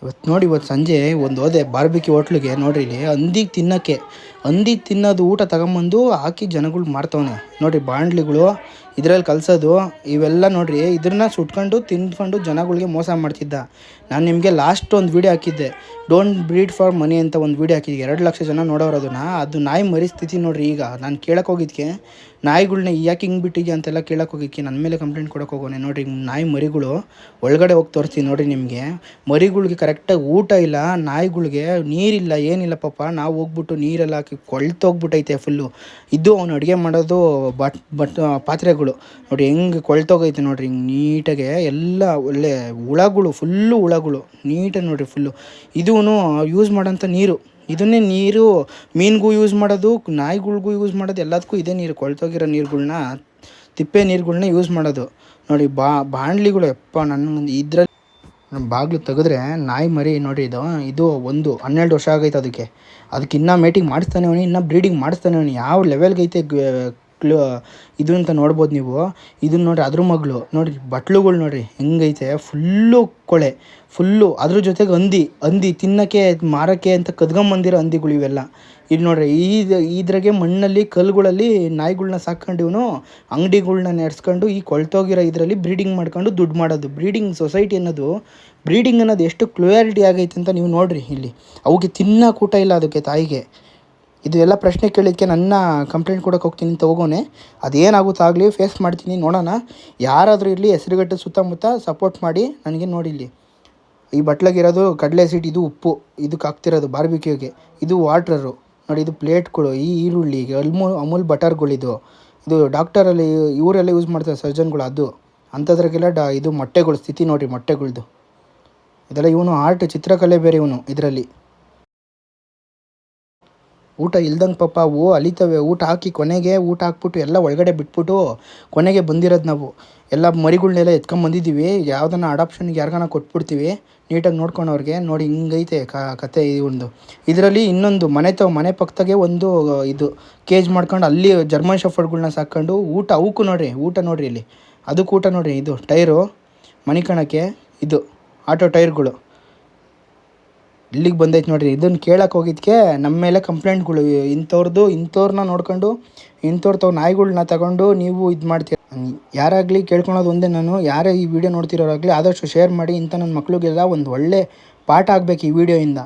ಇವತ್ತು ನೋಡಿ, ಇವತ್ತು ಸಂಜೆ ಒಂದು ಹೋದೆ ಬಾರ್ಬಿಕ್ಯೂ ಹೋಟ್ಲಿಗೆ. ನೋಡ್ರಿ ಇಲ್ಲಿ ಹಂದಿಗೆ ತಿನ್ನೋಕ್ಕೆ, ಹಂದಿಗೆ ತಿನ್ನೋದು ಊಟ ತಗೊಂಬಂದು ಹಾಕಿ ಜನಗಳು ಮಾರ್ತವನೆ ನೋಡಿರಿ. ಬಾಂಡ್ಲಿಗಳು ಇದರಲ್ಲಿ ಕಲಸೋದು ಇವೆಲ್ಲ ನೋಡಿರಿ, ಇದನ್ನ ಸುಟ್ಕೊಂಡು ತಿಂದ್ಕೊಂಡು ಜನಗಳಿಗೆ ಮೋಸ ಮಾಡ್ತಿದ್ದ. ನಾನು ನಿಮಗೆ ಲಾಸ್ಟ್ ಒಂದು ವೀಡಿಯೋ ಹಾಕಿದ್ದೆ, ಡೋಂಟ್ ಬ್ರೀಡ್ ಫಾರ್ ಮನಿ ಅಂತ ಒಂದು ವೀಡಿಯೋ ಹಾಕಿದ್ದೆ. 2 ಲಕ್ಷ ಜನ ನೋಡೋರು ಅದನ್ನು. ಅದು ನಾಯಿ ಮರಿ ಸ್ಥಿತಿ ನೋಡಿರಿ. ಈಗ ನಾನು ಕೇಳಕ್ಕೆ ಹೋಗಿದ್ದಕ್ಕೆ ನಾಯಿಗಳ್ನ ಯಾಕೆ ಹಿಂಗೆ ಬಿಟ್ಟಿದ್ಯಾ ಅಂತೆಲ್ಲ ಕೇಳಕ್ಕೆ ಹೋಗಿದ್ದಕ್ಕೆ ನನ್ನ ಮೇಲೆ ಕಂಪ್ಲೇಂಟ್ ಕೊಡೋಕೆ ಹೋಗೋನೆ. ನೋಡಿರಿ ನಾಯಿ ಮರಿಗಳು ಒಳಗಡೆ ಹೋಗಿ ತೋರಿಸ್ತೀನಿ ನೋಡಿರಿ ನಿಮಗೆ. ಮರಿಗಳಿಗೆ ಕರೆಕ್ಟಾಗಿ ಊಟ ಇಲ್ಲ, ನಾಯಿಗಳಿಗೆ ನೀರಿಲ್ಲ, ಏನಿಲ್ಲ. ಪಾಪ ನಾವು ಹೋಗ್ಬಿಟ್ಟು ನೀರೆಲ್ಲ ಹಾಕಿ ಕೊಳ್ತೋಗ್ಬಿಟ್ಟೈತೆ ಫುಲ್ಲು. ಇದು ಅವನು ಅಡುಗೆ ಮಾಡೋದು ಪಾತ್ರೆಗಳು ನೋಡಿ ಹೆಂಗೆ ಕೊಳ್ತೋಗೈತೆ ನೋಡಿರಿ. ಹಿಂಗೆ ನೀಟಾಗೆ ಎಲ್ಲ ಒಳ್ಳೆ ಹುಳಗಳು, ಫುಲ್ಲು ಹುಳಗಳು ನೀಟಾಗಿ ನೋಡಿರಿ ಫುಲ್ಲು. ಇದೂ ಯೂಸ್ ಮಾಡೋಂಥ ನೀರು, ಇದನ್ನೇ ನೀರು ಮೀನಿಗೂ ಯೂಸ್ ಮಾಡೋದು, ನಾಯಿಗಳಿಗೂ ಯೂಸ್ ಮಾಡೋದು, ಎಲ್ಲದಕ್ಕೂ ಇದೇ ನೀರು. ಕೊಳ್ತೋಗಿರೋ ನೀರುಗಳ್ನ, ತಿಪ್ಪೆ ನೀರುಗಳ್ನ ಯೂಸ್ ಮಾಡೋದು ನೋಡಿ. ಬಾಣಲಿಗಳು ಎಪ್ಪ ನನ್ನ ಇದ್ರಲ್ಲಿ ನಮ್ಮ ಬಾಗಿಲು ತೆಗೆದ್ರೆ ನಾಯಿ ಮರಿ ನೋಡಿರಿ. ಇದು ಒಂದು 12 ವರ್ಷ ಆಗೈತೆ ಅದಕ್ಕೆ ಇನ್ನೂ ಮೇಟಿಂಗ್ ಮಾಡಿಸ್ತಾನೆ ಅವನು, ಇನ್ನೂ ಬ್ರೀಡಿಂಗ್ ಮಾಡಿಸ್ತಾನೆ ಅವನು. ಯಾವ ಲೆವೆಲ್ಗೈತೆ ಇದು ಅಂತ ನೋಡ್ಬೋದು ನೀವು. ಇದನ್ನ ನೋಡಿರಿ, ಅದ್ರ ಮಗಳು ನೋಡಿರಿ, ಬಟ್ಲುಗಳು ನೋಡಿರಿ ಹೆಂಗೈತೆ, ಫುಲ್ಲು ಕೊಳೆ, ಫುಲ್ಲು. ಅದ್ರ ಜೊತೆಗೆ ಹಂದಿ ತಿನ್ನೋಕ್ಕೆ ಮಾರೋಕ್ಕೆ ಅಂತ ಕದ್ಕೊಂಬಂದಿರೋ ಹಂದಿಗಳು ಇವೆಲ್ಲ. ಇಲ್ಲಿ ನೋಡಿರಿ, ಇದ್ರಾಗೆ ಮಣ್ಣಲ್ಲಿ ಕಲ್ಲುಗಳಲ್ಲಿ ನಾಯಿಗಳ್ನ ಸಾಕೊಂಡು ಇವನು ಅಂಗಡಿಗಳ್ನ ನಡೆಸ್ಕೊಂಡು ಈ ಕೊಳ್ತೋಗಿರೋ ಇದರಲ್ಲಿ ಬ್ರೀಡಿಂಗ್ ಮಾಡ್ಕೊಂಡು ದುಡ್ಡು ಮಾಡೋದು. ಬ್ರೀಡಿಂಗ್ ಸೊಸೈಟಿ ಅನ್ನೋದು, ಬ್ರೀಡಿಂಗ್ ಅನ್ನೋದು ಎಷ್ಟು ಕ್ಲೂಯಾರಿಟಿ ಆಗೈತೆ ಅಂತ ನೀವು ನೋಡಿರಿ. ಇಲ್ಲಿ ಅವಕ್ಕೆ ತಿನ್ನೋಕೆ ಊಟ ಇಲ್ಲ, ಅದಕ್ಕೆ ತಾಯಿಗೆ. ಇದು ಎಲ್ಲ ಪ್ರಶ್ನೆ ಕೇಳಿದ್ದಕ್ಕೆ ನನ್ನ ಕಂಪ್ಲೇಂಟ್ ಕೊಡೋಕೆ ಹೋಗ್ತೀನಿ ಅಂತ ಹೋಗೋನೆ. ಅದೇನಾಗುತ್ತೋ ಆಗಲಿ, ಫೇಸ್ ಮಾಡ್ತೀನಿ, ನೋಡೋಣ. ಯಾರಾದರೂ ಇರಲಿ, ಹೆಸರುಗಟ್ಟು ಸುತ್ತಮುತ್ತ ಸಪೋರ್ಟ್ ಮಾಡಿ ನನಗೆ. ನೋಡಿ ಇಲ್ಲಿ ಈ ಬಟ್ಲಾಗಿರೋದು ಕಡಲೆ ಸೀಟ್, ಇದು ಉಪ್ಪು, ಇದಕ್ಕೆ ಹಾಕ್ತಿರೋದು ಬಾರ್ಬಿಕ್ಯೂಗೆ. ಇದು ವಾಟ್ರರು ನೋಡಿ, ಇದು ಪ್ಲೇಟ್ಗಳು, ಈ ಈರುಳ್ಳಿ, ಅಮೂಲ್ ಬಟರ್ಗಳಿದು. ಇದು ಡಾಕ್ಟರಲ್ಲಿ ಇವರೆಲ್ಲ ಯೂಸ್ ಮಾಡ್ತಾರೆ, ಸರ್ಜನ್ಗಳು. ಅದು ಅಂಥದ್ರಾಗೆಲ್ಲ ಇದು ಮೊಟ್ಟೆಗಳು ಸ್ಥಿತಿ ನೋಡಿರಿ, ಮೊಟ್ಟೆಗಳ್ದು ಇದೆಲ್ಲ. ಇವನು ಆರ್ಟ್, ಚಿತ್ರಕಲೆ ಬೇರೆ ಇವನು ಇದರಲ್ಲಿ. ಊಟ ಇಲ್ದಂಗೆ ಪಾಪ ಅವು ಅಲಿತವೆ. ಊಟ ಹಾಕಿ ಕೊನೆಗೆ ಊಟ ಹಾಕ್ಬಿಟ್ಟು ಎಲ್ಲ ಒಳಗಡೆ ಬಿಟ್ಬಿಟ್ಟು ಕೊನೆಗೆ ಬಂದಿರೋದು ನಾವು. ಎಲ್ಲ ಮರಿಗಳ್ನೆಲ್ಲ ಎತ್ಕೊಂಬಂದಿದ್ದೀವಿ, ಯಾವುದನ್ನ ಅಡಾಪ್ಷನ್ಗೆ ಯಾರಿಗಾನ ಕೊಟ್ಬಿಡ್ತೀವಿ, ನೀಟಾಗಿ ನೋಡ್ಕೊಳೋರಿಗೆ. ನೋಡಿ ಹಿಂಗೈತೆ ಕತೆ ಒಂದು. ಇದರಲ್ಲಿ ಇನ್ನೊಂದು ಮನೆ ಪಕ್ಕದಾಗೆ ಒಂದು ಇದು ಕೇಜ್ ಮಾಡ್ಕೊಂಡು ಅಲ್ಲಿ ಜರ್ಮನ್ ಶೆಫರ್ಡ್ಗಳ್ನ ಸಾಕೊಂಡು ಊಟ ಅವಕ್ಕೂ ನೋಡಿರಿ. ಊಟ ನೋಡಿರಿ ಇಲ್ಲಿ, ಅದಕ್ಕೆ ಊಟ ನೋಡಿರಿ. ಇದು ಟೈರು ಮನಿಕಣಕ್ಕೆ, ಇದು ಆಟೋ ಟೈರ್ಗಳು ಇಲ್ಲಿಗೆ ಬಂದೈತೆ ನೋಡಿರಿ. ಇದನ್ನು ಕೇಳಕ್ಕೆ ಹೋಗಿದ್ದಕ್ಕೆ ನಮ್ಮ ಮೇಲೆ ಕಂಪ್ಲೇಂಟ್ಗಳು. ಇಂಥವ್ರನ್ನ ನೋಡ್ಕೊಂಡು ಇಂಥವ್ರ ನಾಯಿಗಳ್ನ ತಗೊಂಡು ನೀವು ಇದು ಮಾಡ್ತೀರ. ಯಾರಾಗಲಿ ಕೇಳ್ಕೊಳೋದು ಒಂದೇ, ನಾನು ಯಾರೇ ಈ ವಿಡಿಯೋ ನೋಡ್ತಿರೋರಾಗಲಿ ಆದಷ್ಟು ಶೇರ್ ಮಾಡಿ. ಇಂಥ ನನ್ನ ಮಕ್ಳಿಗೆಲ್ಲ ಒಂದು ಒಳ್ಳೆ ಪಾಠ ಆಗಬೇಕು ಈ ವಿಡಿಯೋಯಿಂದ.